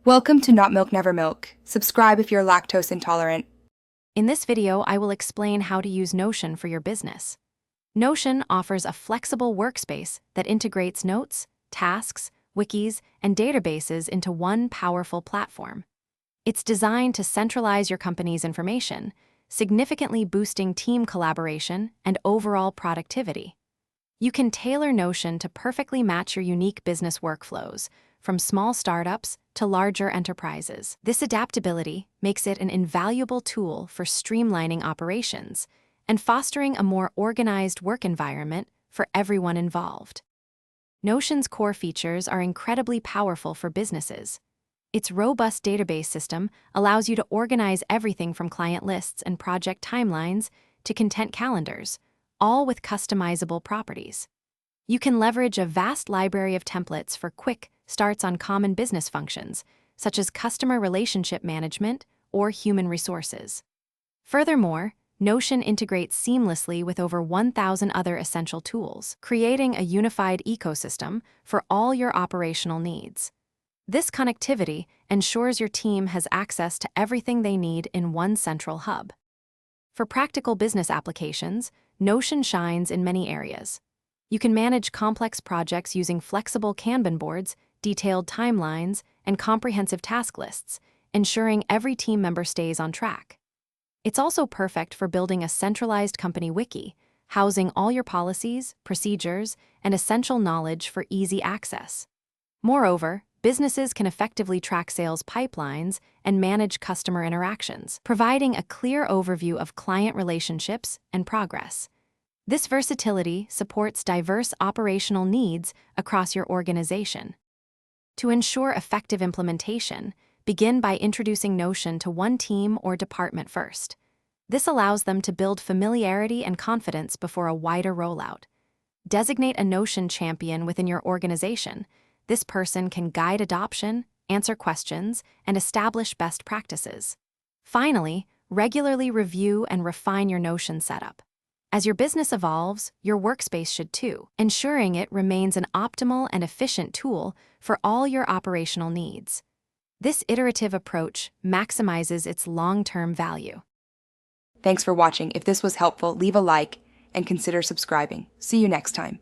Welcome to Not Milk Never Milk. Subscribe if you're lactose intolerant. In this video, I will explain how to use Notion for your business. Notion offers a flexible workspace that integrates notes, tasks, wikis, and databases into one powerful platform. It's designed to centralize your company's information, significantly boosting team collaboration and overall productivity. You can tailor Notion to perfectly match your unique business workflows, from small startups to larger enterprises. This adaptability makes it an invaluable tool for streamlining operations and fostering a more organized work environment for everyone involved. Notion's core features are incredibly powerful for businesses. Its robust database system allows you to organize everything from client lists and project timelines to content calendars, all with customizable properties. You can leverage a vast library of templates for quick starts on common business functions, such as customer relationship management or human resources. Furthermore, Notion integrates seamlessly with over 1,000 other essential tools, creating a unified ecosystem for all your operational needs. This connectivity ensures your team has access to everything they need in one central hub. For practical business applications, Notion shines in many areas. You can manage complex projects using flexible Kanban boards, detailed timelines, and comprehensive task lists, ensuring every team member stays on track. It's also perfect for building a centralized company wiki, housing all your policies, procedures, and essential knowledge for easy access. Moreover, businesses can effectively track sales pipelines and manage customer interactions, providing a clear overview of client relationships and progress. This versatility supports diverse operational needs across your organization. To ensure effective implementation, begin by introducing Notion to one team or department first. This allows them to build familiarity and confidence before a wider rollout. Designate a Notion champion within your organization. This person can guide adoption, answer questions, and establish best practices. Finally, regularly review and refine your Notion setup. As your business evolves, your workspace should too, ensuring it remains an optimal and efficient tool for all your operational needs. This iterative approach maximizes its long-term value. Thanks for watching. If this was helpful, leave a like and consider subscribing. See you next time.